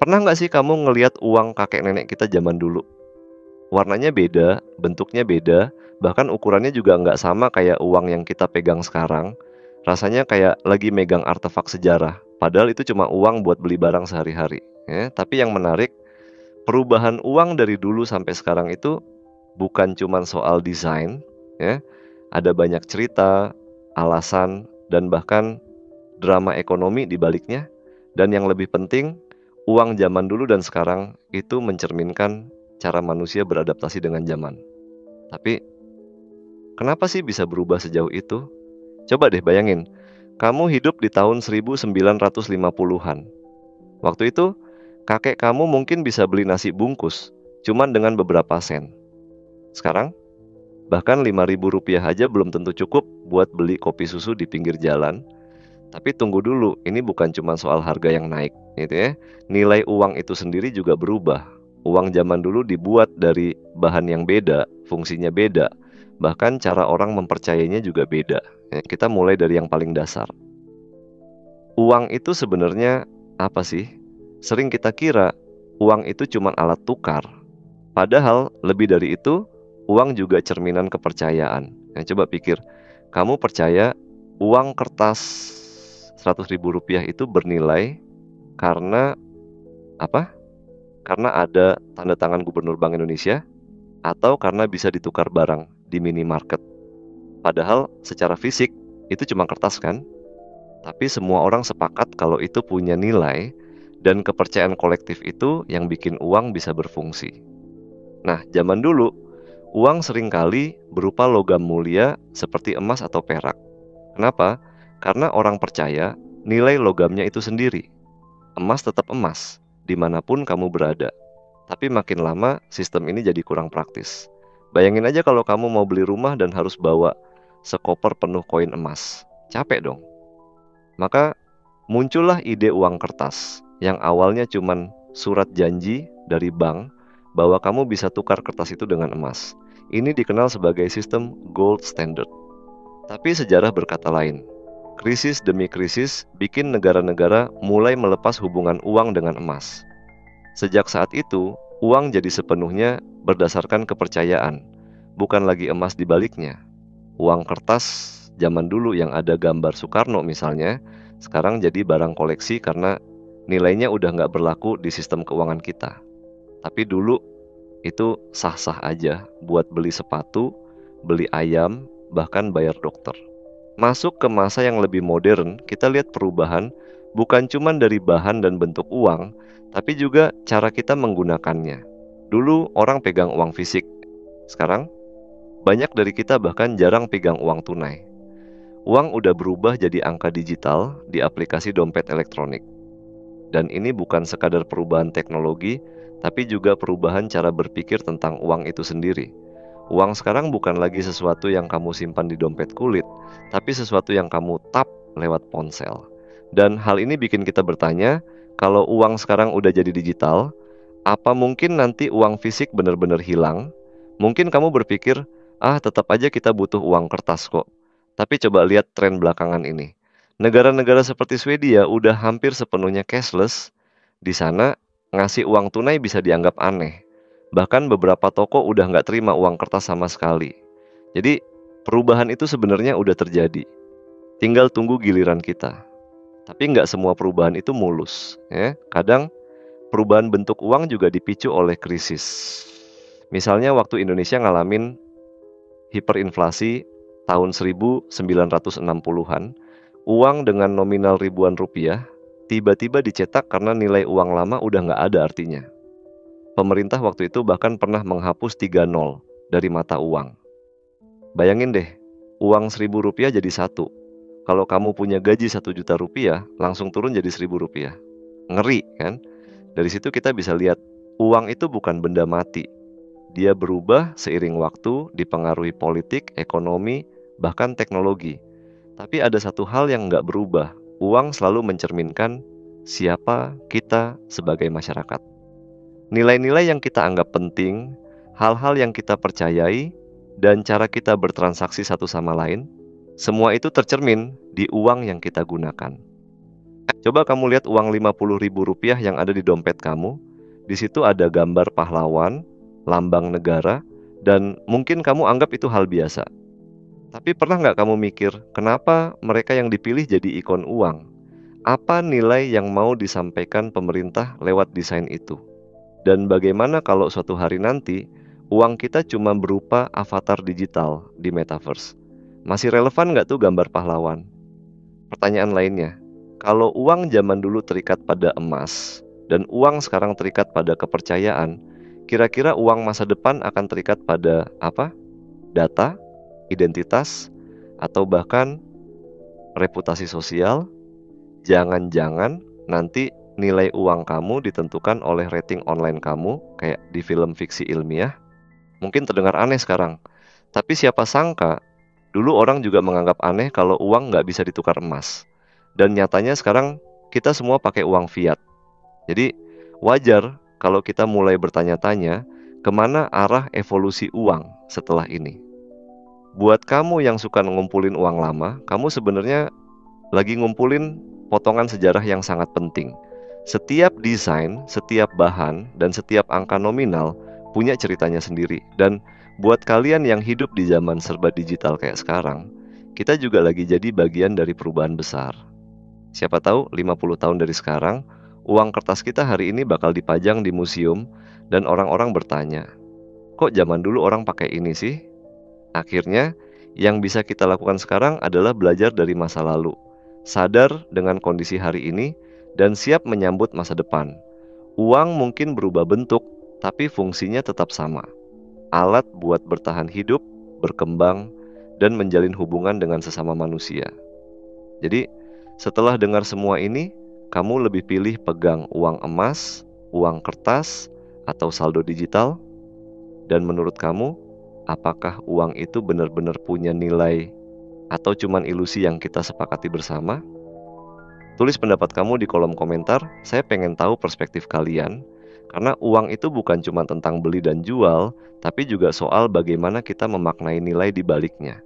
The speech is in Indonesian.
Pernah nggak sih kamu ngelihat uang kakek nenek kita zaman dulu? Warnanya beda, bentuknya beda, bahkan ukurannya juga nggak sama kayak uang yang kita pegang sekarang. Rasanya kayak lagi megang artefak sejarah, padahal itu cuma uang buat beli barang sehari-hari, ya. Tapi yang menarik, perubahan uang dari dulu sampai sekarang itu bukan cuma soal desain, ya. Ada banyak cerita, alasan, dan bahkan drama ekonomi di baliknya. Dan yang lebih penting, uang zaman dulu dan sekarang itu mencerminkan cara manusia beradaptasi dengan zaman. Tapi, kenapa sih bisa berubah sejauh itu? Coba deh bayangin, kamu hidup di tahun 1950-an. Waktu itu, kakek kamu mungkin bisa beli nasi bungkus, cuman dengan beberapa sen. Sekarang, bahkan Rp5.000 aja belum tentu cukup buat beli kopi susu di pinggir jalan. Tapi tunggu dulu, ini bukan cuma soal harga yang naik, gitu ya. Nilai uang itu sendiri juga berubah. Uang zaman dulu dibuat dari bahan yang beda, fungsinya beda, bahkan cara orang mempercayainya juga beda. Ya, kita mulai dari yang paling dasar. Uang itu sebenarnya apa sih? Sering kita kira uang itu cuma alat tukar. Padahal lebih dari itu, uang juga cerminan kepercayaan. Nah, coba pikir, kamu percaya uang kertas Rp100.000 itu bernilai karena apa? Karena ada tanda tangan Gubernur Bank Indonesia atau karena bisa ditukar barang di minimarket. Padahal secara fisik itu cuma kertas kan? Tapi semua orang sepakat kalau itu punya nilai dan kepercayaan kolektif itu yang bikin uang bisa berfungsi. Nah, zaman dulu, uang seringkali berupa logam mulia seperti emas atau perak. Kenapa? Karena orang percaya nilai logamnya itu sendiri. Emas tetap emas, dimanapun kamu berada. Tapi makin lama, sistem ini jadi kurang praktis. Bayangin aja kalau kamu mau beli rumah dan harus bawa sekoper penuh koin emas. Capek dong. Maka muncullah ide uang kertas yang awalnya cuman surat janji dari bank bahwa kamu bisa tukar kertas itu dengan emas. Ini dikenal sebagai sistem gold standard. Tapi sejarah berkata lain. Krisis demi krisis bikin negara-negara mulai melepas hubungan uang dengan emas. Sejak saat itu, uang jadi sepenuhnya berdasarkan kepercayaan, bukan lagi emas di baliknya. Uang kertas zaman dulu yang ada gambar Soekarno misalnya, sekarang jadi barang koleksi karena nilainya udah nggak berlaku di sistem keuangan kita. Tapi dulu itu sah-sah aja buat beli sepatu, beli ayam, bahkan bayar dokter. Masuk ke masa yang lebih modern, kita lihat perubahan bukan cuma dari bahan dan bentuk uang, tapi juga cara kita menggunakannya. Dulu orang pegang uang fisik, sekarang banyak dari kita bahkan jarang pegang uang tunai. Uang udah berubah jadi angka digital di aplikasi dompet elektronik. Dan ini bukan sekadar perubahan teknologi, tapi juga perubahan cara berpikir tentang uang itu sendiri. Uang sekarang bukan lagi sesuatu yang kamu simpan di dompet kulit, tapi sesuatu yang kamu tap lewat ponsel. Dan hal ini bikin kita bertanya, kalau uang sekarang udah jadi digital, apa mungkin nanti uang fisik benar-benar hilang? Mungkin kamu berpikir, tetap aja kita butuh uang kertas kok. Tapi coba lihat tren belakangan ini. Negara-negara seperti Swedia udah hampir sepenuhnya cashless. Di sana, ngasih uang tunai bisa dianggap aneh. Bahkan beberapa toko udah nggak terima uang kertas sama sekali. Jadi, perubahan itu sebenarnya udah terjadi. Tinggal tunggu giliran kita. Tapi nggak semua perubahan itu mulus. Ya. Kadang, perubahan bentuk uang juga dipicu oleh krisis. Misalnya waktu Indonesia ngalamin hiperinflasi tahun 1960-an, uang dengan nominal ribuan rupiah tiba-tiba dicetak karena nilai uang lama udah nggak ada artinya. Pemerintah waktu itu bahkan pernah menghapus 3 nol dari mata uang. Bayangin deh, uang Rp1.000 jadi 1. Kalau kamu punya gaji Rp1.000.000, langsung turun jadi Rp1.000. Ngeri kan? Dari situ kita bisa lihat, uang itu bukan benda mati. Dia berubah seiring waktu, dipengaruhi politik, ekonomi, bahkan teknologi. Tapi ada satu hal yang nggak berubah. Uang selalu mencerminkan siapa kita sebagai masyarakat. Nilai-nilai yang kita anggap penting, hal-hal yang kita percayai, dan cara kita bertransaksi satu sama lain, semua itu tercermin di uang yang kita gunakan. Coba kamu lihat uang Rp50.000 yang ada di dompet kamu. Di situ ada gambar pahlawan, lambang negara, dan mungkin kamu anggap itu hal biasa. Tapi pernah nggak kamu mikir, kenapa mereka yang dipilih jadi ikon uang? Apa nilai yang mau disampaikan pemerintah lewat desain itu? Dan bagaimana kalau suatu hari nanti, uang kita cuma berupa avatar digital di metaverse? Masih relevan nggak tuh gambar pahlawan? Pertanyaan lainnya, kalau uang zaman dulu terikat pada emas, dan uang sekarang terikat pada kepercayaan, kira-kira uang masa depan akan terikat pada apa? Data, identitas, atau bahkan reputasi sosial? Jangan-jangan nanti nilai uang kamu ditentukan oleh rating online kamu, kayak di film fiksi ilmiah. Mungkin terdengar aneh sekarang, tapi siapa sangka dulu orang juga menganggap aneh kalau uang nggak bisa ditukar emas. Dan nyatanya sekarang kita semua pakai uang fiat. Jadi wajar kalau kita mulai bertanya-tanya kemana arah evolusi uang setelah ini. Buat kamu yang suka ngumpulin uang lama, kamu sebenarnya lagi ngumpulin potongan sejarah yang sangat penting. Setiap desain, setiap bahan, dan setiap angka nominal punya ceritanya sendiri. Dan buat kalian yang hidup di zaman serba digital kayak sekarang, kita juga lagi jadi bagian dari perubahan besar. Siapa tahu 50 tahun dari sekarang, uang kertas kita hari ini bakal dipajang di museum dan orang-orang bertanya, kok zaman dulu orang pakai ini sih? Akhirnya, yang bisa kita lakukan sekarang adalah belajar dari masa lalu, sadar dengan kondisi hari ini, dan siap menyambut masa depan. Uang mungkin berubah bentuk, tapi fungsinya tetap sama. Alat buat bertahan hidup, berkembang, dan menjalin hubungan dengan sesama manusia. Jadi, setelah dengar semua ini, kamu lebih pilih pegang uang emas, uang kertas, atau saldo digital? Dan menurut kamu, apakah uang itu benar-benar punya nilai atau cuman ilusi yang kita sepakati bersama? Tulis pendapat kamu di kolom komentar, saya pengen tahu perspektif kalian. Karena uang itu bukan cuma tentang beli dan jual, tapi juga soal bagaimana kita memaknai nilai di baliknya.